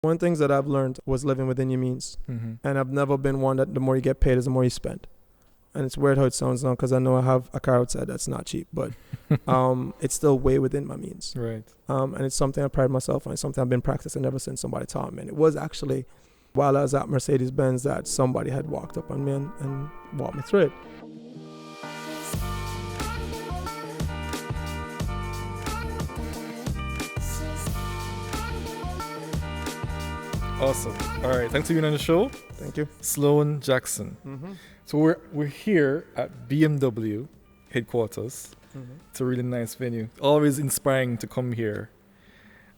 One thing that I've learned was living within your means. And I've never been one that the more you get paid is the more you spend. And it's weird how it sounds now because I know I have a car outside that's not cheap, but it's still way within my means. Right. And it's something I pride myself on. It's something I've been practicing ever since somebody taught me. And it was actually while I was at Mercedes-Benz that somebody had walked up on me and walked me through it. Awesome. All right. Thanks for being on the show. Thank you. Sloane Jackson. So we're here at BMW headquarters. It's a really nice venue. Always inspiring to come here.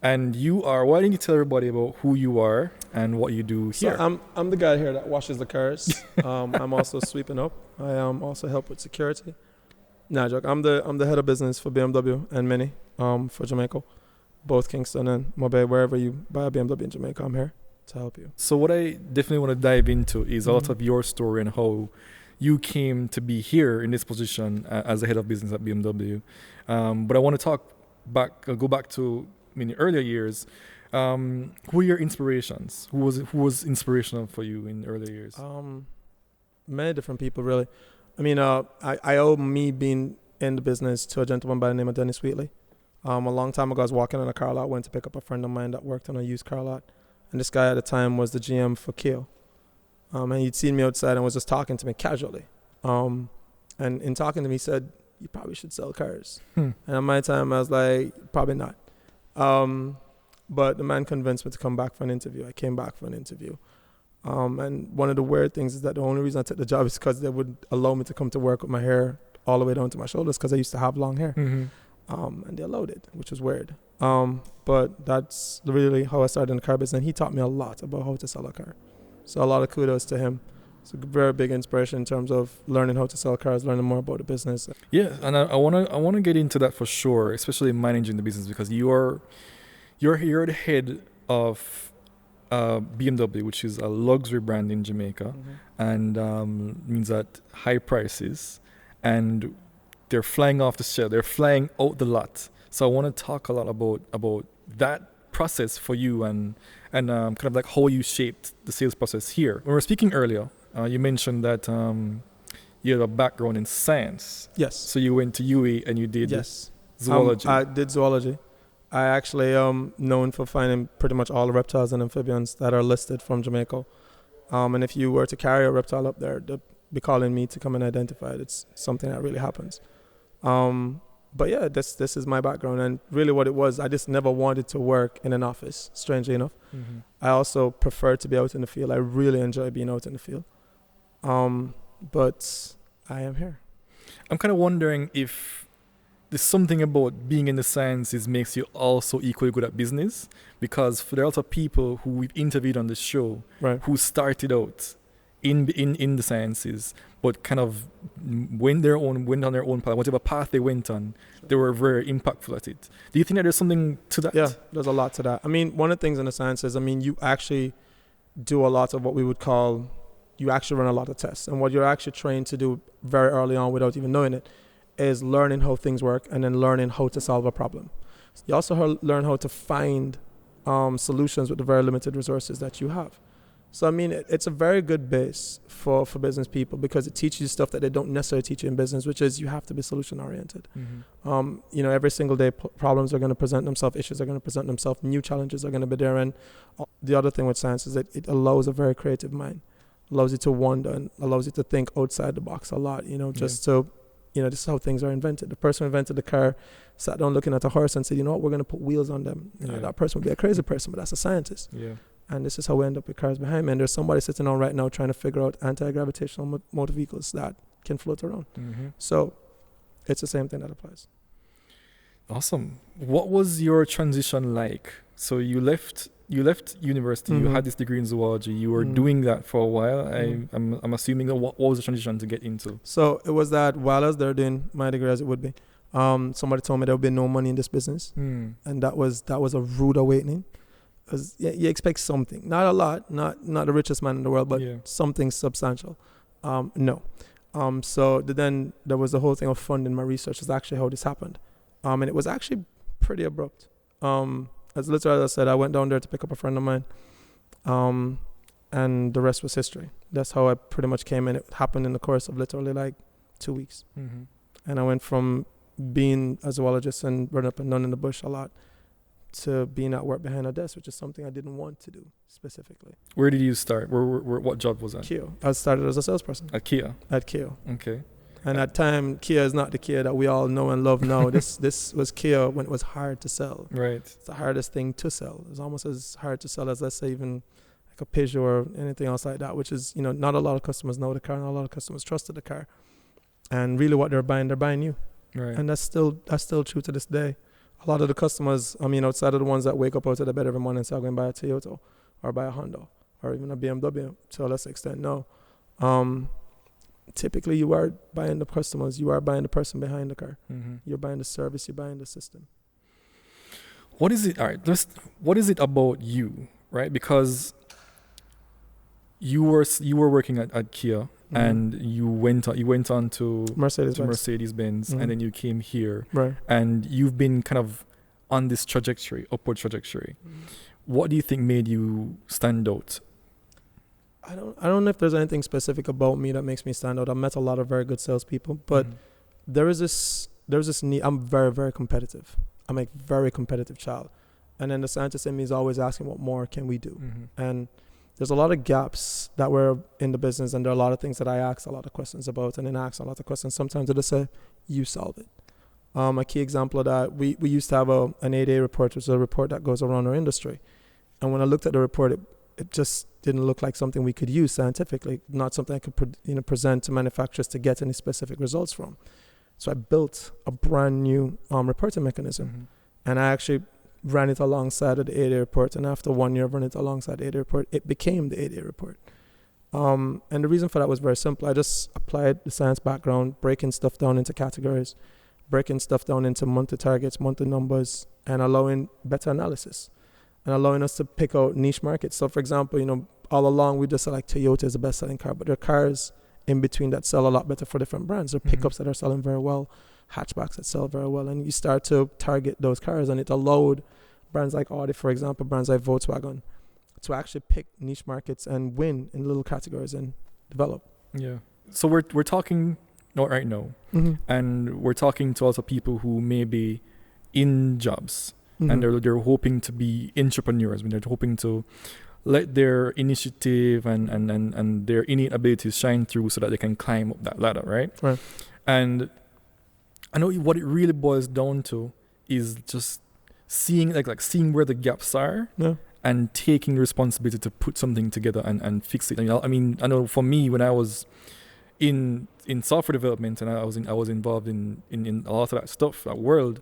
And why don't you tell everybody about who you are and what you do here? So I'm the guy here that washes the cars. I'm also sweeping up. I also help with security. Nah, joke. I'm the head of business for BMW and Mini for Jamaica. Both Kingston and Mobile, wherever you buy a BMW in Jamaica, I'm here to help you. So what I definitely want to dive into is a lot of your story and how you came to be here in this position as the head of business at BMW. But I want to go back to in the earlier years. Who were your inspirations? Who was inspirational for you in the earlier years? Many different people, really. I mean, I owe me being in the business to a gentleman by the name of Dennis Wheatley. A long time ago, I was walking on a car lot, went to pick up a friend of mine that worked on a used car lot. And this guy at the time was the GM for Kia. And he'd seen me outside and was just talking to me casually. And in talking to me, he said, "You probably should sell cars." And at my time, I was like, probably not. But the man convinced me to come back for an interview. I came back for an interview. And one of the weird things is that the only reason I took the job is because they would allow me to come to work with my hair all the way down to my shoulders because I used to have long hair. And they allowed it, which was weird. But that's really how I started in the car business. And he taught me a lot about how to sell a car. So a lot of kudos to him. It's a very big inspiration in terms of learning how to sell cars, learning more about the business. Yeah, and I wanna get into that for sure, especially managing the business, because you're the head of BMW, which is a luxury brand in Jamaica, and means that high prices, and they're flying off the shelf, they're flying out the lot. So I want to talk a lot about that process for you and kind of like how you shaped the sales process here. When we were speaking earlier, you mentioned that you have a background in science. Yes. So you went to UE and you did zoology. I did zoology. I actually am known for finding pretty much all the reptiles and amphibians that are listed from Jamaica. And if you were to carry a reptile up there, they'd be calling me to come and identify it. It's something that really happens. But yeah, this is my background, and really what it was, I just never wanted to work in an office, strangely enough. I also prefer to be out in the field. I really enjoy being out in the field. But I am here. I'm kind of wondering if there's something about being in the sciences makes you also equally good at business, because there are a lot of people who we've interviewed on the show who started out in the sciences, but kind of went on their own path. Whatever path they went on, they were very impactful at it. Do you think that there's something to that? Yeah, there's a lot to that. I mean, one of the things in the sciences, I mean, you actually do a lot of what we would call, you actually run a lot of tests. And what you're actually trained to do very early on without even knowing it is learning how things work and then learning how to solve a problem. You also learn how to find solutions with the very limited resources that you have. So, I mean, it's a very good base for business people because it teaches you stuff that they don't necessarily teach you in business, which is you have to be solution-oriented. Every single day, problems are going to present themselves, issues are going to present themselves, new challenges are going to be there. And the other thing with science is that it allows a very creative mind, allows you to wonder and allows you to think outside the box a lot, this is how things are invented. The person who invented the car sat down looking at a horse and said, you know what, we're going to put wheels on them. That person would be a crazy person, but that's a scientist. And this is how we end up with cars behind me. And there's somebody sitting on right now trying to figure out anti-gravitational motor vehicles that can float around. So it's the same thing that applies. Awesome. What was your transition like? So you left university, you had this degree in zoology, you were doing that for a while. I'm assuming that what was the transition to get into? So it was that while I was there doing my degree, as it would be, somebody told me there would be no money in this business. And that was a rude awakening. Because you expect something, not a lot, not the richest man in the world, but something substantial. No. So then there was the whole thing of funding my research is actually how this happened. And it was actually pretty abrupt. As literally as I said, I went down there to pick up a friend of mine. And the rest was history. That's how I pretty much came in. It happened in the course of literally like 2 weeks. Mm-hmm. And I went from being a zoologist and running up and down in the bush a lot to being at work behind a desk, which is something I didn't want to do specifically. Where did you start? What job was that? Kia. I started as a salesperson. At Kia? At Kia. Okay. And at time, Kia is not the Kia that we all know and love now. This was Kia when it was hard to sell. Right. It's the hardest thing to sell. It's almost as hard to sell as, let's say, even like a Peugeot or anything else like that, which is, not a lot of customers know the car, not a lot of customers trusted the car. And really what they're buying you. Right. And that's still true to this day. A lot of the customers, outside of the ones that wake up out of the bed every morning and say, I'm going to buy a Toyota or buy a Honda or even a BMW to a lesser extent, no. Typically you are buying the customers, you are buying the person behind the car. Mm-hmm. You're buying the service, you're buying the system. What is it? All right. What is it about you, right? Because you were working at Kia, mm-hmm. and you went on to Mercedes-Benz, mm-hmm. and then you came here, right? And you've been kind of on this upward trajectory. Mm-hmm. What do you think made you stand out? I don't know if there's anything specific about me that makes me stand out. I've met a lot of very good salespeople, but mm-hmm. there's this need. I'm very, very competitive. I'm a very competitive child. And then the scientist in me is always asking, what more can we do? Mm-hmm. And there's a lot of gaps that were in the business, and there are a lot of things that I ask a lot of questions about, and then ask a lot of questions. Sometimes they just say, you solve it. A key example of that, we used to have an 8A report, which is a report that goes around our industry. And when I looked at the report, it just didn't look like something we could use scientifically, not something I could present to manufacturers to get any specific results from. So I built a brand new reporting mechanism, mm-hmm. and I actually ran it alongside of the 8A report, and after 1 year of running it alongside the 8A report, it became the 8A report. And the reason for that was very simple. I just applied the science background, breaking stuff down into categories, breaking stuff down into monthly targets, monthly numbers, and allowing better analysis, and allowing us to pick out niche markets. So for example, all along we just said like Toyota is the best selling car, but there are cars in between that sell a lot better for different brands. There are pickups mm-hmm. that are selling very well, hatchbacks that sell very well, and you start to target those cars, and it allowed brands like Audi, for example, brands like Volkswagen, to actually pick niche markets and win in little categories and develop. Yeah. So we're talking right now, mm-hmm. and we're talking to also people who may be in jobs, mm-hmm. and they're hoping to be entrepreneurs, when they're hoping to let their initiative and their innate abilities shine through so that they can climb up that ladder, right? Right. And I know what it really boils down to is just seeing seeing where the gaps are, yeah. and taking the responsibility to put something together and fix it. I mean, I know for me, when I was in software development and I was involved in a lot of that stuff, that world,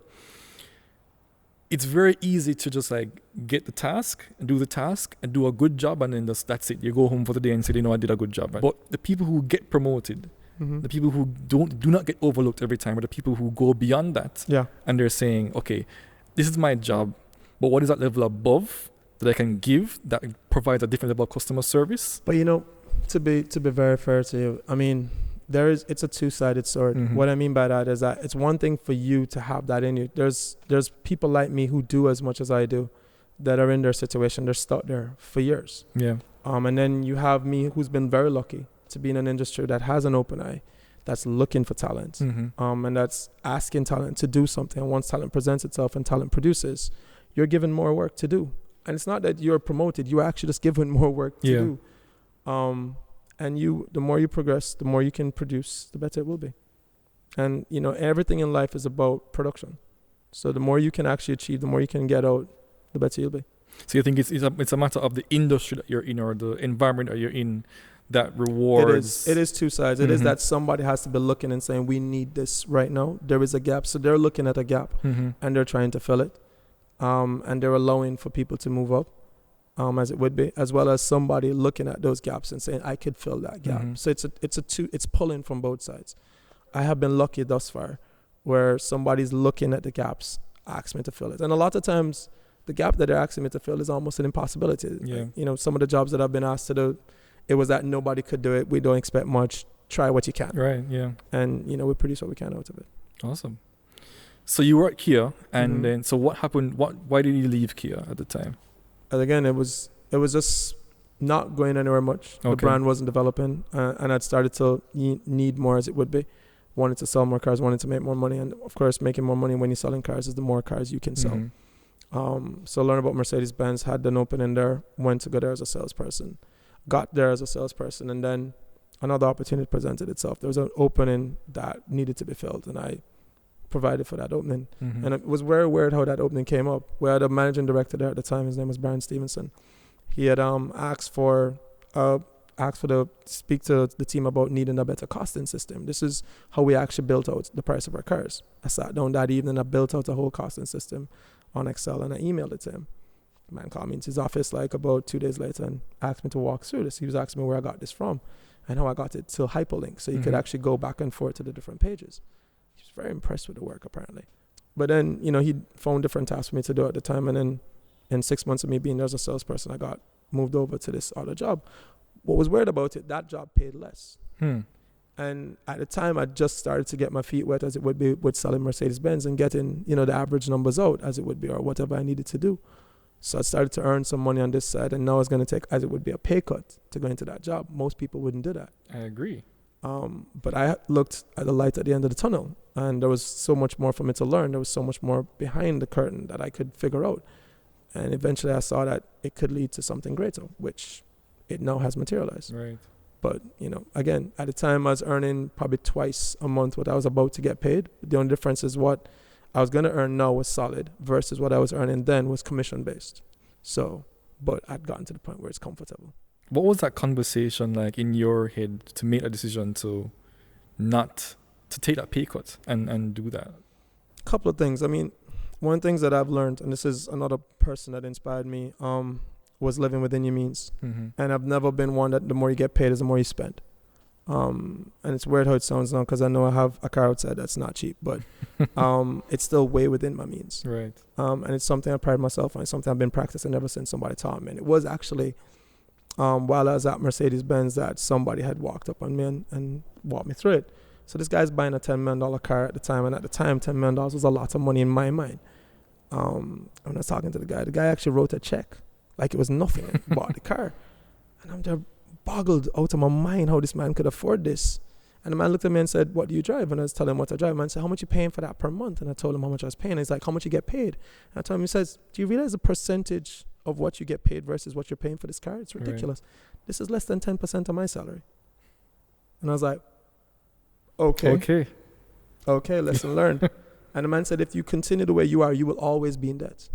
it's very easy to just get the task and do the task and do a good job, and then that's it. You go home for the day and say, I did a good job. Right? But the people who get promoted, mm-hmm. the people who do not get overlooked every time, are the people who go beyond that. Yeah. And they're saying, okay, this is my job, but what is that level above that I can give that provides a different level of customer service? But to be very fair to you, I mean, it's a two-sided sword. Mm-hmm. What I mean by that is that it's one thing for you to have that in you. There's people like me who do as much as I do, that are in their situation. They're stuck there for years. Yeah. And then you have me, who's been very lucky to be in an industry that has an open eye, that's looking for talent, mm-hmm. And that's asking talent to do something. And once talent presents itself and talent produces, you're given more work to do. And it's not that you're promoted; you're actually just given more work to do. And the more you progress, the more you can produce, the better it will be. And everything in life is about production. So the more you can actually achieve, the more you can get out, the better you'll be. So you think it's a matter of the industry that you're in, or the environment that you're in, that rewards. It is two sides. Mm-hmm. It is that somebody has to be looking and saying, we need this right now. There is a gap. So they're looking at a gap, mm-hmm. and they're trying to fill it. And they're allowing for people to move up, as it would be, as well as somebody looking at those gaps and saying, I could fill that gap. Mm-hmm. So it's pulling from both sides. I have been lucky thus far where somebody's looking at the gaps, asks me to fill it. And a lot of times the gap that they're asking me to fill is almost an impossibility. Yeah. Some of the jobs that I've been asked to do, it was that nobody could do it. We don't expect much. Try what you can. Right, yeah. And, we produce what we can out of it. Awesome. So you were at Kia, and mm-hmm. then, so what happened? Why did you leave Kia at the time? And again, it was just not going anywhere much. The brand wasn't developing, and I'd started to need more as it would be. Wanted to sell more cars, wanted to make more money, and of course, making more money when you're selling cars is the more cars you can sell. So learn about Mercedes-Benz, had an opening there, went to go there as a salesperson, got there as a salesperson, and then another opportunity presented itself. There was an opening that needed to be filled, and I provided for that opening. And it was very weird how that opening came up. We had a managing director there at the time. His name was Brian Stevenson. He had asked to speak to the team about needing a better costing system. This is how we actually built out the price of our cars. I sat down that evening, I built out a whole costing system on Excel, and I emailed it to him. The man called me into his office like about 2 days later and asked me to walk through this. He was asking me where I got this from and how I got it to hyperlink, so you could actually go back and forth to the different pages. He was very impressed with the work, apparently. But then, he found different tasks for me to do at the time, and then in 6 months of me being there as a salesperson, I got moved over to this other job. What was weird about it, that job paid less. And at the time, I just started to get my feet wet, as it would be with selling Mercedes-Benz and getting, the average numbers out, as it would be, or whatever I needed to do. So I started to earn some money on this side, and now it's going to take, as it would be, a pay cut to go into that job. Most people wouldn't do that. I agree. But I looked at the light at the end of the tunnel, and there was so much more for me to learn. There was so much more behind the curtain that I could figure out. And eventually I saw that it could lead to something greater, which it now has materialized. Right. But, again, at the time I was earning probably twice a month what I was about to get paid. The only difference is what I was going to earn now was solid versus what I was earning then was commission based. So, but I'd gotten to the point where it's comfortable. What was that conversation like in your head to make a decision to take that pay cut and do that? A couple of things. I mean, one of the things that I've learned, and this is another person that inspired me, was living within your means. And I've never been one that the more you get paid is the more you spend. And it's weird how it sounds now, because I know I have a car outside that's not cheap, but it's still way within my means. Right. And it's something I pride myself on. It's something I've been practicing ever since somebody taught me. And it was actually while I was at Mercedes-Benz that somebody had walked up on me and walked me through it. So this guy's buying a $10 million car at the time, and at the time, $10 million was a lot of money in my mind. When I was talking to the guy actually wrote a check like it was nothing and bought the car. And I'm there boggled out of my mind how this man could afford this. And the man looked at me and said, "What do you drive?" And I was telling him what I drive. The man said, "How much you paying for that per month?" And I told him how much I was paying. And he's like, "How much you get paid?" And I told him, he says, "Do you realize the percentage of what you get paid versus what you're paying for this car? It's ridiculous. Right. This is less than 10% of my salary." And I was like, Okay, lesson learned. And the man said, "If you continue the way you are, you will always be in debt."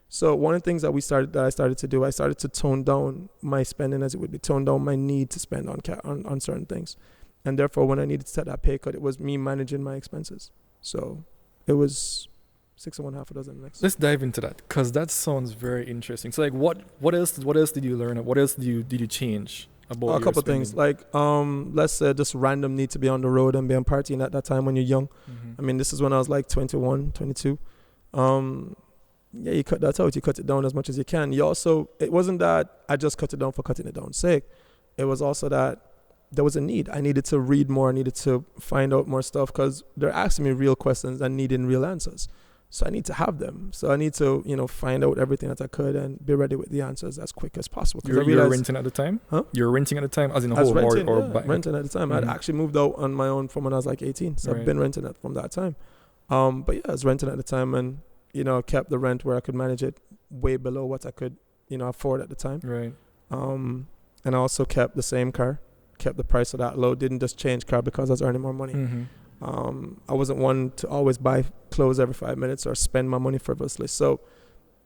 So one of the things that I started to do, I started to tone down my spending, as it would be, tone down my need to spend on certain things. And therefore, when I needed to set that pay cut, it was me managing my expenses. So it was 6 and 1/2 dozen next. Let's dive into that, because that sounds very interesting. So like, what else did you learn? What else did you change about a couple of things, like let's say just random need to be on the road and be on partying at that time when you're young. I mean, this is when I was like 21, 22. Yeah, you cut that out. You cut it down as much as you can. It wasn't that I just cut it down for cutting it down sake. It was also that there was a need. I needed to read more. I needed to find out more stuff, because they're asking me real questions and needing real answers. So I need to have them. So I need to, find out everything that I could and be ready with the answers as quick as possible. You were renting at the time? Huh? You were renting at the time, as in a whole renting at the time. I'd actually moved out on my own from when I was like 18. So I've been renting it from that time. But yeah, I was renting at the time, and kept the rent where I could manage it way below what I could, afford at the time. Right. And I also kept the same car, kept the price of that low, didn't just change car because I was earning more money. I wasn't one to always buy clothes every 5 minutes or spend my money frivolously. So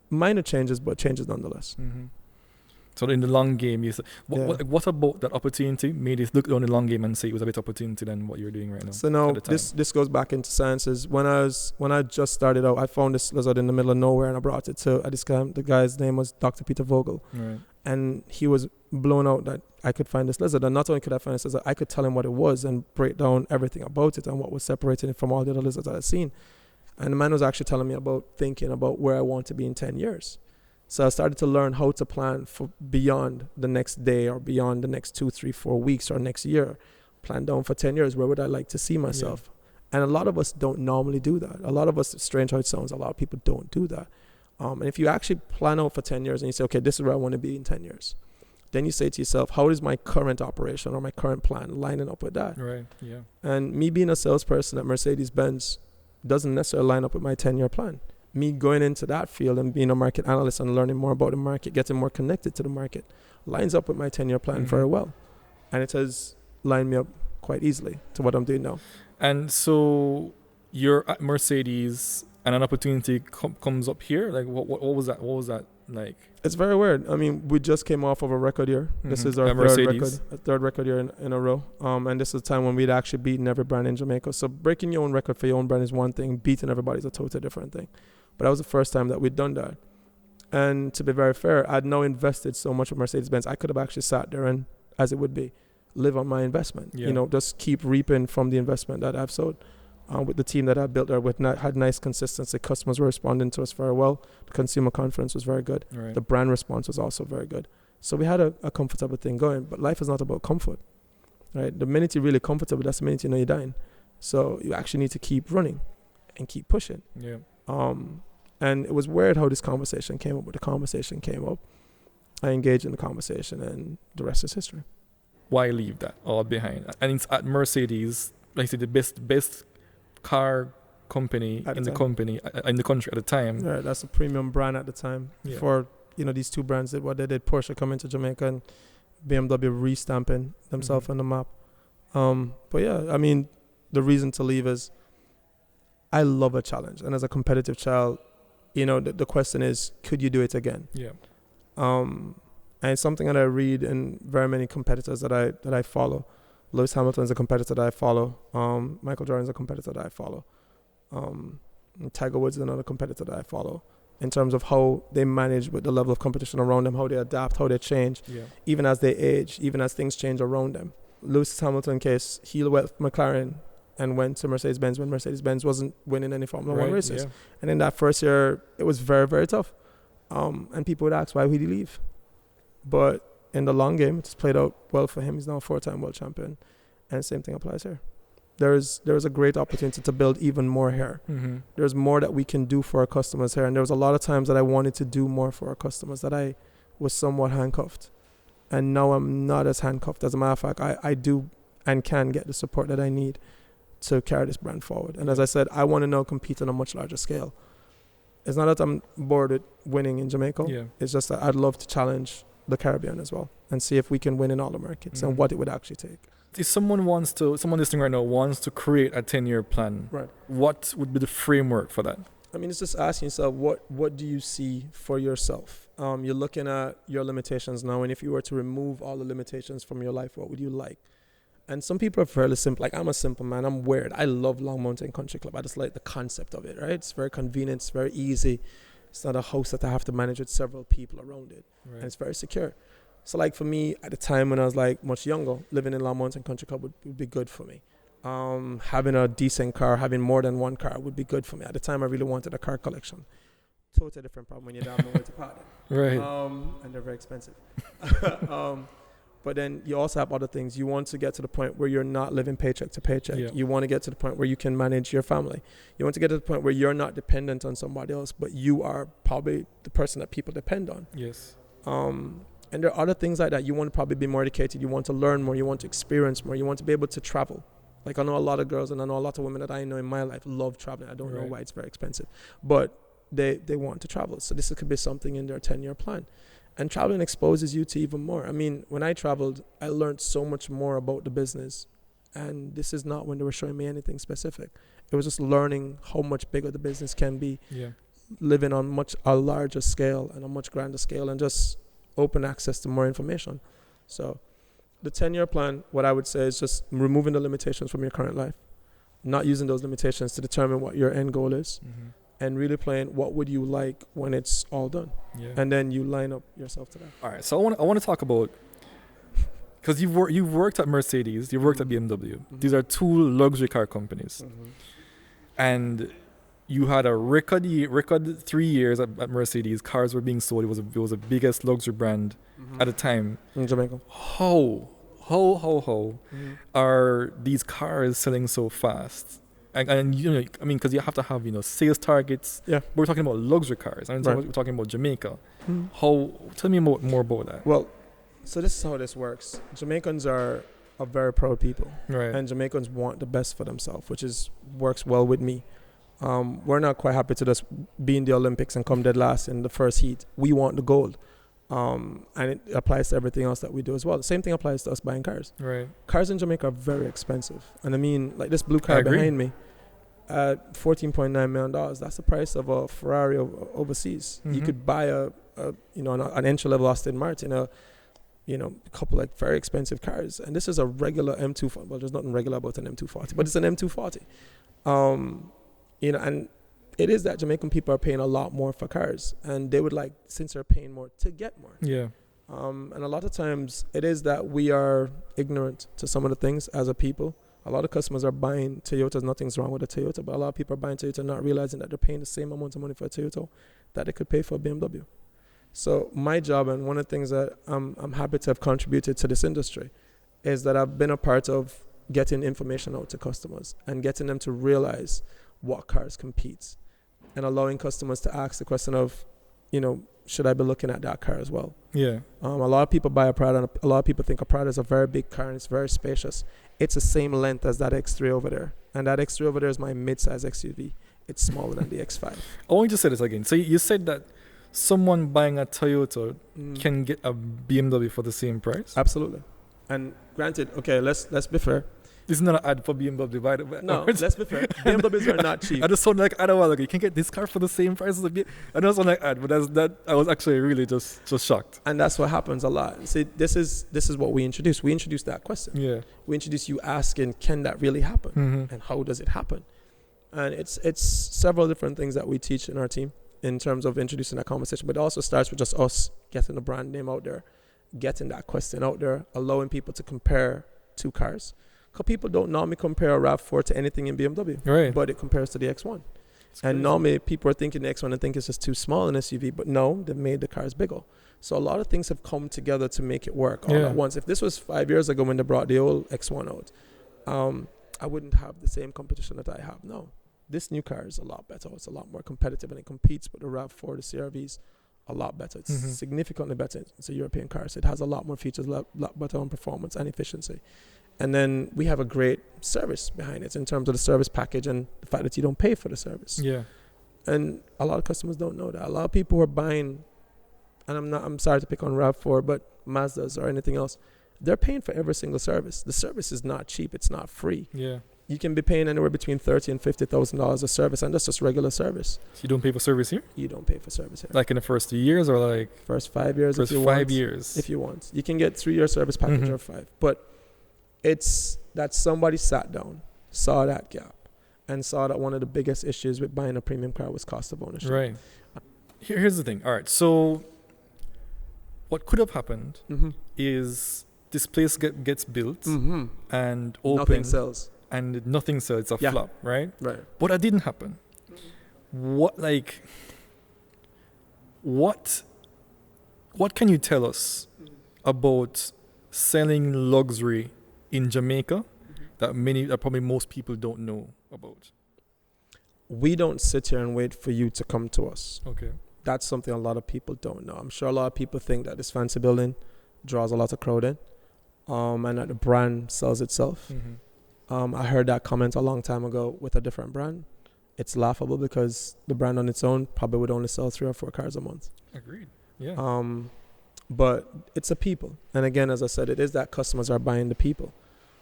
minor changes, but changes nonetheless. So in the long game, what about that opportunity made you look down the long game and say it was a better opportunity than what you're doing right now? So now this goes back into sciences. When I just started out, I found this lizard in the middle of nowhere, and I brought it to this guy. The guy's name was Dr. Peter Vogel. Right. And he was blown out that I could find this lizard. And not only could I find this lizard, I could tell him what it was and break down everything about it and what was separating it from all the other lizards I'd seen. And the man was actually telling me about thinking about where I want to be in 10 years. So I started to learn how to plan for beyond the next day or beyond the next 2, 3, 4 weeks or next year. Plan down for 10 years. Where would I like to see myself? Yeah. And a lot of us don't normally do that. A lot of us, strange how it sounds, a lot of people don't do that. And if you actually plan out for 10 years and you say, okay, this is where I want to be in 10 years. then you say to yourself, how is my current operation or my current plan lining up with that? Right. Yeah. And me being a salesperson at Mercedes-Benz doesn't necessarily line up with my 10-year plan. Me going into that field and being a market analyst and learning more about the market, getting more connected to the market, lines up with my 10-year plan very well. And it has lined me up quite easily to what I'm doing now. And so you're at Mercedes and an opportunity comes up here. Like what was that? What was that like? It's very weird. I mean, we just came off of a record year. This is our third record year in a row. And this is the time when we'd actually beaten every brand in Jamaica. So breaking your own record for your own brand is one thing. Beating everybody is a totally different thing. But that was the first time that we'd done that. And to be very fair, I'd now invested so much with Mercedes-Benz. I could have actually sat there and, as it would be, live on my investment. Yeah. You know, just keep reaping from the investment that I've sowed. With the team that I built there, had nice consistency. Customers were responding to us very well. The consumer confidence was very good. Right. The brand response was also very good. So we had a comfortable thing going. But life is not about comfort, right? The minute you're really comfortable, that's the minute you know you're dying. So you actually need to keep running and keep pushing. Yeah. And it was weird how this conversation came up. But the conversation came up. I engaged in the conversation, and the rest is history. Why leave that all behind? And it's at Mercedes, like I said, the best car company in the country at the time. Right, that's a premium brand at the time. Yeah. Before these two brands did what they did, Porsche coming to Jamaica and BMW restamping themselves on the map. But yeah, I mean, the reason to leave is I love a challenge, and as a competitive child, the question is, could you do it again? Yeah. And it's something that I read in very many competitors that I follow. Lewis Hamilton is a competitor that I follow. Michael Jordan is a competitor that I follow. Tiger Woods is another competitor that I follow. In terms of how they manage with the level of competition around them, how they adapt, how they change, even as they age, even as things change around them. Lewis Hamilton case, he left McLaren and went to Mercedes-Benz when Mercedes-Benz wasn't winning any Formula One races. Yeah. And in that first year, it was very, very tough. And people would ask, why would he leave? But in the long game, it's played out well for him. He's now a 4-time world champion. And the same thing applies here. There is a great opportunity to build even more here. There's more that we can do for our customers here. And there was a lot of times that I wanted to do more for our customers, that I was somewhat handcuffed. And now I'm not as handcuffed. As a matter of fact, I do and can get the support that I need to carry this brand forward. And as I said, I want to now compete on a much larger scale. It's not that I'm bored with winning in Jamaica. Yeah. It's just that I'd love to challenge the Caribbean as well and see if we can win in all the markets and what it would actually take. If someone listening right now wants to create a 10-year plan, right, what would be the framework for that? I mean, it's just asking yourself, what do you see for yourself? You're looking at your limitations now, and if you were to remove all the limitations from your life, what would you like? And some people are fairly simple. Like, I'm a simple man. I'm weird. I love Long Mountain Country Club. I just like the concept of it, right? It's very convenient. It's very easy. It's not a house that I have to manage with several people around it. Right. And it's very secure. So, like, for me, at the time when I was, like, much younger, living in Long Mountain Country Club would be good for me. Having a decent car, having more than one car would be good for me. At the time, I really wanted a car collection. Totally different problem when you don't know where to park them. Right. And they're very expensive. But then you also have other things. You want to get to the point where you're not living paycheck to paycheck. Yeah. You want to get to the point where you can manage your family. You want to get to the point where you're not dependent on somebody else, but you are probably the person that people depend on. Yes. And there are other things like that. You want to probably be more educated. You want to learn more. You want to experience more. You want to be able to travel. Like, I know a lot of girls and I know a lot of women that I know in my life love traveling. I don't know why it's very expensive, but they want to travel. So this could be something in their 10-year plan. And traveling exposes you to even more. I mean, when I traveled, I learned so much more about the business. And this is not when they were showing me anything specific. It was just learning how much bigger the business can be. Yeah. Living on a larger scale and a much grander scale, and just open access to more information. So the 10-year plan, what I would say is just removing the limitations from your current life, not using those limitations to determine what your end goal is. And really playing what would you like when it's all done. Yeah. And then you line up yourself to that. All right, so I want to talk about, because you've worked at Mercedes, you've worked at BMW. These are two luxury car companies. And you had a record 3 years at Mercedes. Cars were being sold. It was the biggest luxury brand at the time. In Jamaica. How are these cars selling so fast? And you know, I mean, because you have to have, sales targets. Yeah. We're talking about luxury cars. We're talking about Jamaica. Tell me more about that. Well, So this is how this works. Jamaicans are a very proud people, Right. and Jamaicans want the best for themselves, which is works well with me. We're not quite happy to just be in the Olympics and come dead last in the first heat. We want the gold, and it applies to everything else that we do as well. The same thing applies to us buying cars. Right. Cars in Jamaica are very expensive, and I mean, like this blue I car agree. behind me, at $14.9 million. That's the price of a Ferrari overseas. You Mhm. could buy an entry level Aston Martin, a couple like very expensive cars, and this is a regular M240. Well, there's nothing regular about an M240, but it's an M240. And it is that Jamaican people are paying a lot more for cars, and they would like, since they're paying more, to get more. Yeah. And a lot of times it is that we are ignorant to some of the things as a people. A lot of customers are buying Toyotas. Nothing's wrong with a Toyota, but a lot of people are buying Toyota not realizing that they're paying the same amount of money for a Toyota that they could pay for a BMW. So my job, and one of the things that I'm happy to have contributed to this industry, is that I've been a part of getting information out to customers and getting them to realize what cars compete, and allowing customers to ask the question of, should I be looking at that car as well? Yeah. A lot of people buy a Prada, and a lot of people think a Prada is a very big car and it's very spacious. It's the same length as that X3 over there, and that X3 over there is my mid-size XUV. It's smaller than the X5. I want you to say this again. So you said that someone buying a Toyota can get a BMW for the same price? Absolutely. And granted, okay, let's be fair. This is not an ad for BMW, by the way. No, let's be fair. BMWs are not cheap. I just sound like ad a while ago. You can get this car for the same price as a BMW. I don't sound like ad, but I was actually really just shocked. And that's what happens a lot. See, this is what we introduced. We introduced that question. Yeah. We introduced you asking, can that really happen? Mm-hmm. And how does it happen? And it's several different things that we teach in our team in terms of introducing that conversation. But it also starts with just us getting the brand name out there, getting that question out there, allowing people to compare two cars. Because people don't normally compare a RAV4 to anything in BMW, Right. but it compares to the X1. It's And crazy. normally people are thinking the X1 and think it's just too small an SUV, but no, they've made the cars bigger. So a lot of things have come together to make it work all at once. If this was 5 years ago when they brought the old X1 out, I wouldn't have the same competition that I have now. This new car is a lot better. It's a lot more competitive, and it competes with the RAV4, the CRVs, a lot better. It's significantly better. It's a European car, so it has a lot more features, a lot better on performance and efficiency. And then we have a great service behind it in terms of the service package and the fact that you don't pay for the service. Yeah. And a lot of customers don't know that. A lot of people who are buying, and I'm sorry to pick on RAV4, but Mazdas or anything else, they're paying for every single service. The service is not cheap. It's not free. Yeah. You can be paying anywhere between $30,000 and $50,000 a service, and that's just regular service. So you don't pay for service here? You don't pay for service here. Like in the first 2 years or like First 5 years first if you 5 want. years? If you want. You can get 3-year service package or 5. But it's that somebody sat down, saw that gap, and saw that one of the biggest issues with buying a premium car was cost of ownership. Right. Here's the thing. All right. So what could have happened is this place gets built and open. Nothing sells. And nothing sells. It's a flop, right? Right. But that didn't happen. What can you tell us about selling luxury in Jamaica that probably most people don't know about? We don't sit here and wait for you to come to us. Okay. That's something a lot of people don't know. I'm sure a lot of people think that this fancy building draws a lot of crowd in, and that the brand sells itself. I heard that comment a long time ago with a different brand. It's laughable because the brand on its own probably would only sell 3 or 4 cars a month. Agreed. Yeah. But it's a people. And again, as I said, it is that customers are buying the people.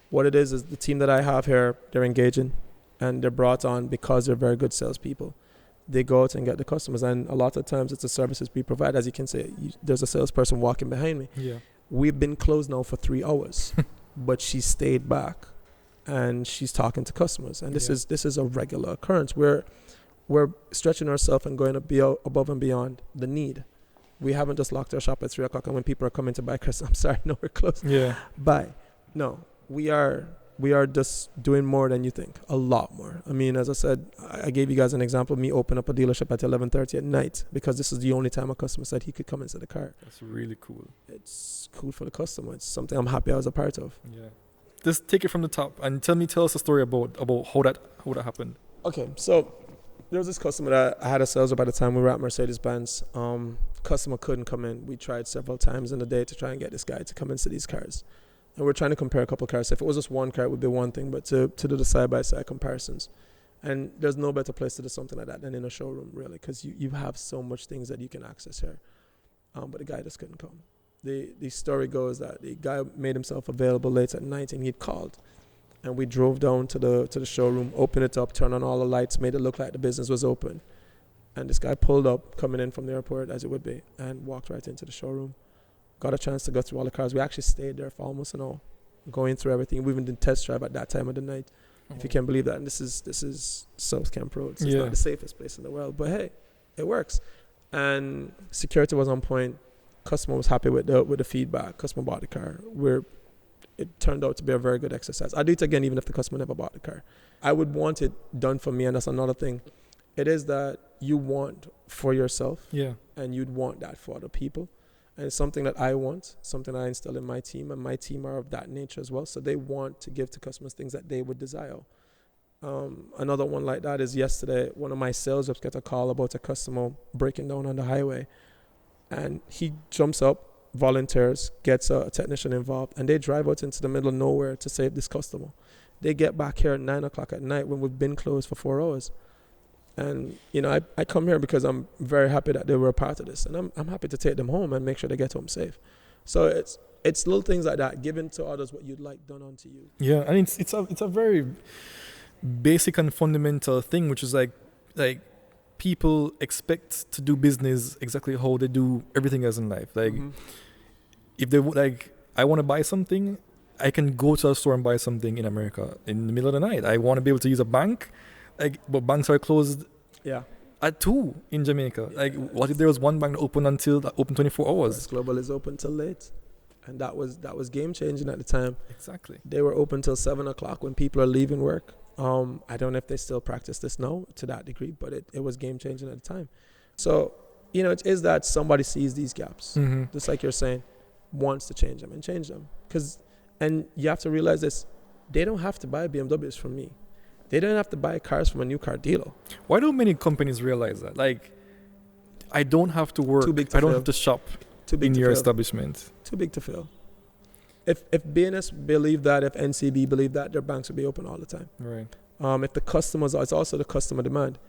What it is the team that I have here, they're engaging, and they're brought on because they're very good salespeople. They go out and get the customers, and a lot of times it's the services we provide. As you can see, there's a salesperson walking behind me. Yeah. We've been closed now for 3 hours, but she stayed back. And she's talking to customers, and this is a regular occurrence. We're stretching ourselves and going above and beyond the need. We haven't just locked our shop at 3 o'clock, and when people are coming to buy cars, I'm sorry, no, we're closed. Yeah. Buy. No, we are just doing more than you think, a lot more. I mean, as I said, I gave you guys an example of me open up a dealership at 11:30 at night because this is the only time a customer said he could come into the car. That's really cool. It's cool for the customer. It's something I'm happy I was a part of. Yeah. Just take it from the top and tell us a story about how that happened. Okay, so there was this customer that I had a sales rep at the time. We were at Mercedes-Benz. Customer couldn't come in. We tried several times in the day to try and get this guy to come into these cars. And we're trying to compare a couple of cars. If it was just one car, it would be one thing, but to do the side-by-side comparisons. And there's no better place to do something like that than in a showroom, really, because you have so much things that you can access here. But the guy just couldn't come. The story goes that the guy made himself available late at night, and he'd called. And we drove down to the showroom, opened it up, turned on all the lights, made it look like the business was open. And this guy pulled up, coming in from the airport, as it would be, and walked right into the showroom. Got a chance to go through all the cars. We actually stayed there for almost an hour, going through everything. We even did test drive at that time of the night, if you can believe that. And this is South Camp Road, so it's not the safest place in the world. But hey, it works. And security was on point. Customer was happy with the feedback. Customer bought the car. It turned out to be a very good exercise. I'd do it again even if the customer never bought the car. I would want it done for me, and that's another thing. It is that you want for yourself, and you'd want that for other people. And it's something that I want, something I instill in my team, and my team are of that nature as well. So they want to give to customers things that they would desire. Another one like that is yesterday, one of my sales reps got a call about a customer breaking down on the highway. And he jumps up, volunteers, gets a technician involved, and they drive out into the middle of nowhere to save this customer. They get back here at 9 o'clock at night when we've been closed for 4 hours. And, I come here because I'm very happy that they were a part of this. And I'm happy to take them home and make sure they get home safe. So it's little things like that, giving to others what you'd like done unto you. Yeah, and it's a very basic and fundamental thing, which is like people expect to do business exactly how they do everything else in life. Like, if they I want to buy something, I can go to a store and buy something in America in the middle of the night. I want to be able to use a bank, but banks are closed at 2 in Jamaica. What if there was one bank that open 24 hours? First Global is open till late. And that was game changing at the time. Exactly. They were open till 7 o'clock when people are leaving work. I don't know if they still practice this now to that degree, but it was game changing at the time. So, it is that somebody sees these gaps, just like you're saying, wants to change them and change them. And you have to realize this, they don't have to buy BMWs from me. They don't have to buy cars from a new car dealer. Why don't many companies realize that? I don't have to work, I don't have to shop in your establishment. Too big to fail. If BNS believe that, if NCB believe that, their banks will be open all the time. Right. If the customers, it's also the customer demand.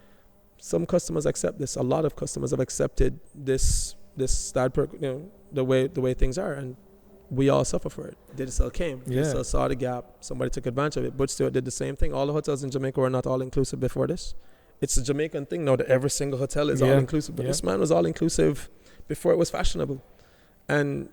Some customers accept this. A lot of customers have accepted this the way things are, and we all suffer for it. Digicel came. Digicel saw the gap. Somebody took advantage of it. Butch Stewart did the same thing. All the hotels in Jamaica were not all inclusive before this. It's a Jamaican thing now that every single hotel is all inclusive, but this man was all inclusive before it was fashionable. And,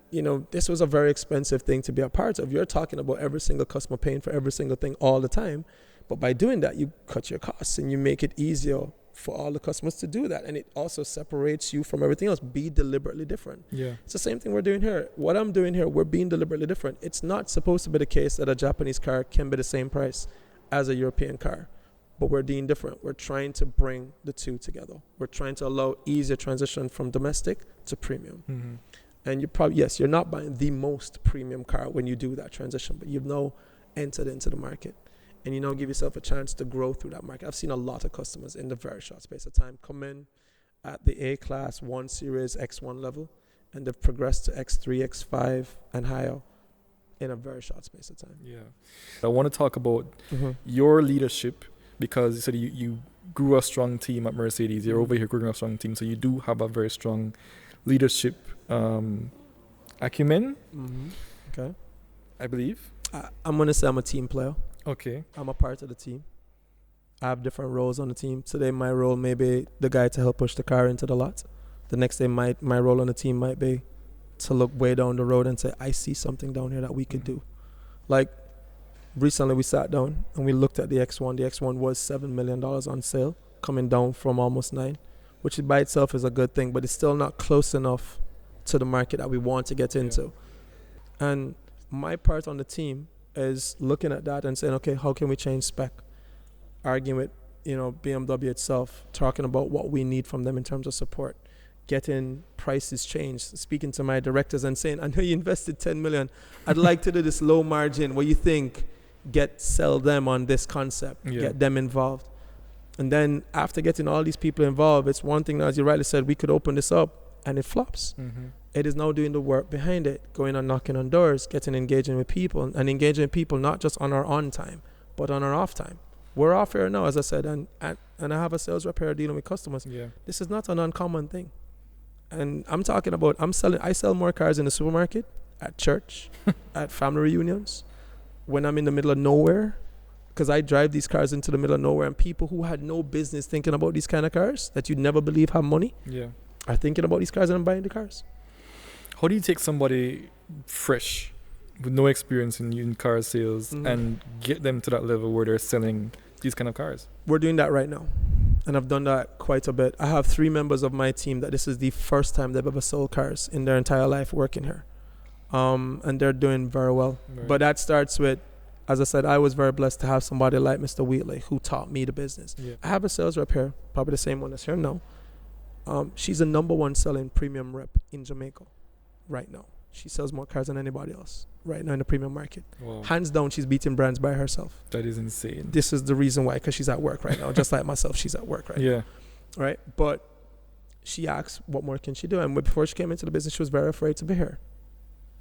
this was a very expensive thing to be a part of. You're talking about every single customer paying for every single thing all the time. But by doing that, you cut your costs and you make it easier for all the customers to do that. And it also separates you from everything else. Be deliberately different. Yeah. It's the same thing we're doing here. What I'm doing here, we're being deliberately different. It's not supposed to be the case that a Japanese car can be the same price as a European car. But we're being different. We're trying to bring the two together. We're trying to allow easier transition from domestic to premium. Mm-hmm. And you're not buying the most premium car when you do that transition, but you've now entered into the market. And give yourself a chance to grow through that market. I've seen a lot of customers in the very short space of time come in at the A-Class 1 Series X1 level, and they've progressed to X3, X5, and higher in a very short space of time. Yeah. I want to talk about your leadership, because you said you grew a strong team at Mercedes. You're over here growing a strong team, so you do have a very strong leadership acumen. Okay. I believe. I'm going to say I'm a team player. Okay. I'm a part of the team. I have different roles on the team. Today, my role may be the guy to help push the car into the lot. The next day, my role on the team might be to look way down the road and say, I see something down here that we could do. Like, recently we sat down and we looked at the X1. The X1 was $7 million on sale, coming down from almost 9, which by itself is a good thing, but it's still not close enough to the market that we want to get into. And my part on the team is looking at that and saying, okay, how can we change spec? Arguing with, BMW itself, talking about what we need from them in terms of support, getting prices changed, speaking to my directors and saying, I know you invested 10 million. I'd like to do this low margin. What you think? Sell them on this concept, get them involved. And then after getting all these people involved, it's one thing, as you rightly said, we could open this up and it flops. Mm-hmm. It is now doing the work behind it, going and knocking on doors, engaging with people, and engaging people not just on our on time, but on our off time. We're off here now, as I said, and I have a sales rep here dealing with customers. Yeah. This is not an uncommon thing. And I'm talking about, I sell more cars in the supermarket, at church, at family reunions, when I'm in the middle of nowhere, because I drive these cars into the middle of nowhere, and people who had no business thinking about these kind of cars that you'd never believe have money are thinking about these cars and buying the cars. How do you take somebody fresh with no experience in car sales and get them to that level where they're selling these kind of cars? We're doing that right now, and I've done that quite a bit. I have 3 members of my team that this is the first time they've ever sold cars in their entire life working here, and they're doing very well. Right. But that starts with, as I said, I was very blessed to have somebody like Mr. Wheatley who taught me the business. Yeah. I have a sales rep here, probably the same one that's here now. She's a #1 selling premium rep in Jamaica right now. She sells more cars than anybody else right now in the premium market. Wow. Hands down, she's beating brands by herself. That is insane. This is the reason why, because she's at work right now. Just like myself, she's at work right now. Right? But she asked, what more can she do? And before she came into the business, she was very afraid to be here.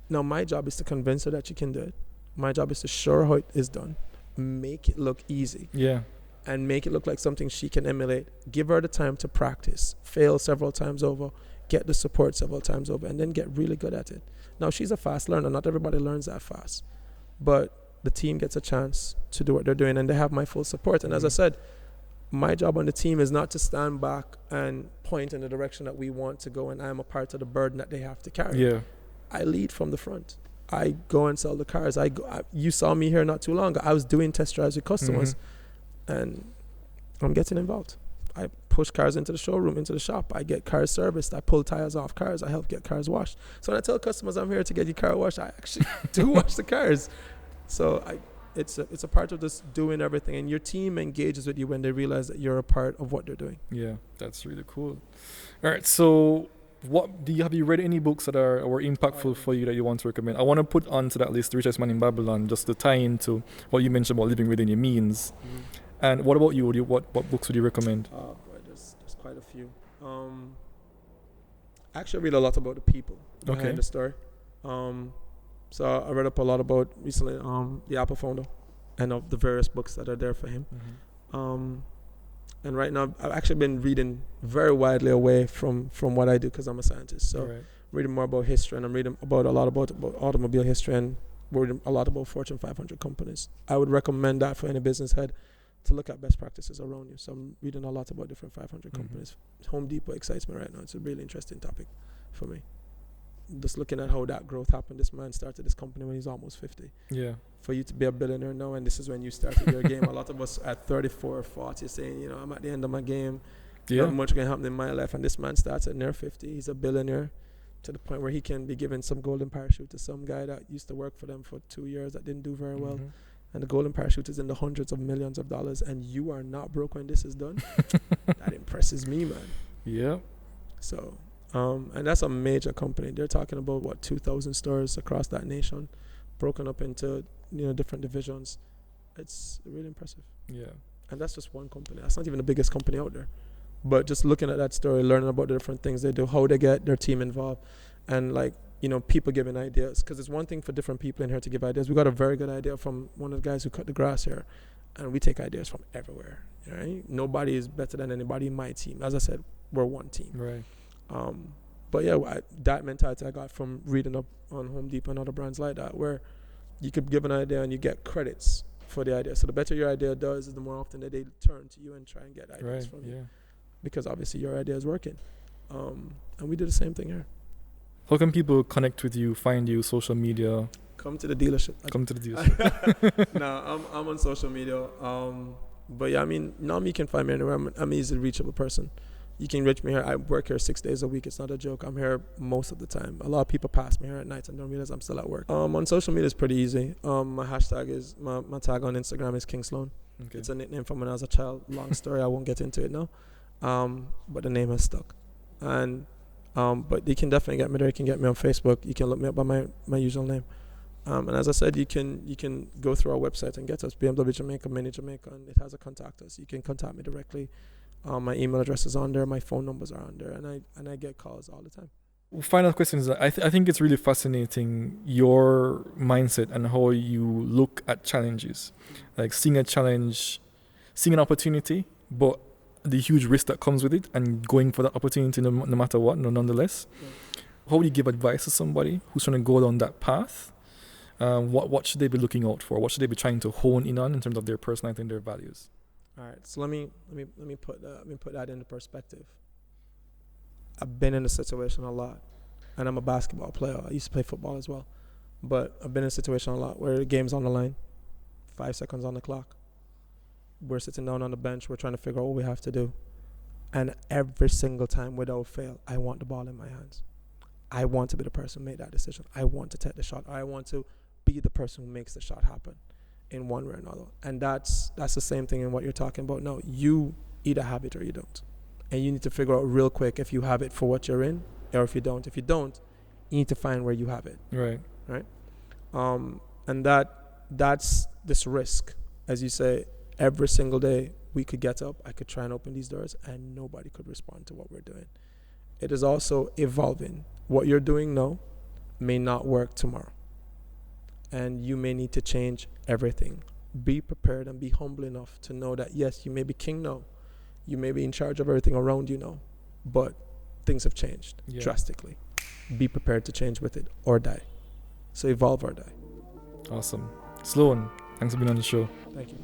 Now, my job is to convince her that she can do it. My job is to show her how it is done, make it look easy, and make it look like something she can emulate. Give her the time to practice, fail several times over, get the support several times over, and then get really good at it. Now, she's a fast learner. Not everybody learns that fast. But the team gets a chance to do what they're doing, and they have my full support. And as I said, my job on the team is not to stand back and point in the direction that we want to go, and I'm a part of the burden that they have to carry. I lead from the front. I go and sell the cars. You saw me here not too long ago. I was doing test drives with customers, and I'm getting involved. I push cars into the showroom, into the shop. I get cars serviced. I pull tires off cars. I help get cars washed. So when I tell customers I'm here to get your car washed, I actually do wash the cars. So it's a part of this doing everything, and your team engages with you when they realize that you're a part of what they're doing. Yeah, that's really cool. All right, so have you read any books that were impactful for you that you want to recommend? I want to put onto that list The Richest Man in Babylon, just to tie into what you mentioned about living within your means. And what about you? What books would you recommend? There's quite a few. I actually read a lot about the people behind the story. So I read up a lot about recently the Apple founder and of the various books that are there for him. And right now I've actually been reading very widely away from what I do because I'm a scientist. So reading more about history, and I'm reading about a lot about automobile history, and reading a lot about Fortune 500 companies. I would recommend that for any business head to look at best practices around you. So I'm reading a lot about different 500 companies. Home Depot excites me right now. It's a really interesting topic for me. Just looking at how that growth happened. This man started this company when he's almost 50. For you to be a billionaire now, and this is when you started your game. A lot of us at 34 or 40 saying, I'm at the end of my game. Not much can happen in my life. And this man starts at near 50. He's a billionaire to the point where he can be giving some golden parachute to some guy that used to work for them for 2 years that didn't do very well. And the golden parachute is in the hundreds of millions of dollars, and you are not broke when this is done. That impresses me, man. So, and that's a major company. They're talking about 2,000 stores across that nation, broken up into different divisions. It's really impressive. And that's just one company. That's not even the biggest company out there. But just looking at that story, learning about the different things they do, how they get their team involved, and people giving ideas. Because it's one thing for different people in here to give ideas. We got a very good idea from one of the guys who cut the grass here, and we take ideas from everywhere. Right? Nobody is better than anybody in my team. As I said, we're one team. But that mentality I got from reading up on Home Depot and other brands like that, where you could give an idea and you get credits for the idea. So the better your idea does, is the more often that they turn to you and try and get ideas from you. Because obviously your idea is working. And we do the same thing here. How can people connect with you, find you, social media? Come to the dealership. No, I'm on social media. But now you can find me anywhere. I'm an easily reachable person. You can reach me here. I work here 6 days a week. It's not a joke. I'm here most of the time. A lot of people pass me here at night and don't realize I'm still at work. On social media, it's pretty easy. My hashtag is, my tag on Instagram is King Sloan. It's a nickname from when I was a child. Long story. I won't get into it now. But the name has stuck. And but you can definitely get me there. You can get me on Facebook. You can look me up by my usual name. And as I said, you can go through our website and get us, BMW Jamaica, Mini Jamaica, and it has a contact us. You can contact me directly. My email address is on there. My phone numbers are on there, and I get calls all the time. Final question is, I think it's really fascinating your mindset and how you look at challenges, like seeing a challenge, seeing an opportunity, but the huge risk that comes with it, and going for that opportunity no matter what, nonetheless. Yeah. How would you give advice to somebody who's trying to go down that path? What should they be looking out for? What should they be trying to hone in on in terms of their personality and their values? All right, so let me put that into perspective. I've been in a situation a lot, and I'm a basketball player. I used to play football as well, but I've been in a situation a lot where the game's on the line, 5 seconds on the clock. We're sitting down on the bench. We're trying to figure out what we have to do, and every single time, without fail, I want the ball in my hands. I want to be the person who made that decision. I want to take the shot. I want to be the person who makes the shot happen in one way or another. And that's the same thing in what you're talking about. No, you either have it or you don't. And you need to figure out real quick if you have it for what you're in, or if you don't. If you don't, you need to find where you have it. Right. And that's this risk. As you say, every single day we could get up, I could try and open these doors, and nobody could respond to what we're doing. It is also evolving. What you're doing now may not work tomorrow. And you may need to change everything. Be prepared and be humble enough to know that, yes, you may be king now. You may be in charge of everything around you now. But things have changed drastically. Be prepared to change with it or die. So evolve or die. Awesome. Sloan, thanks for being on the show. Thank you.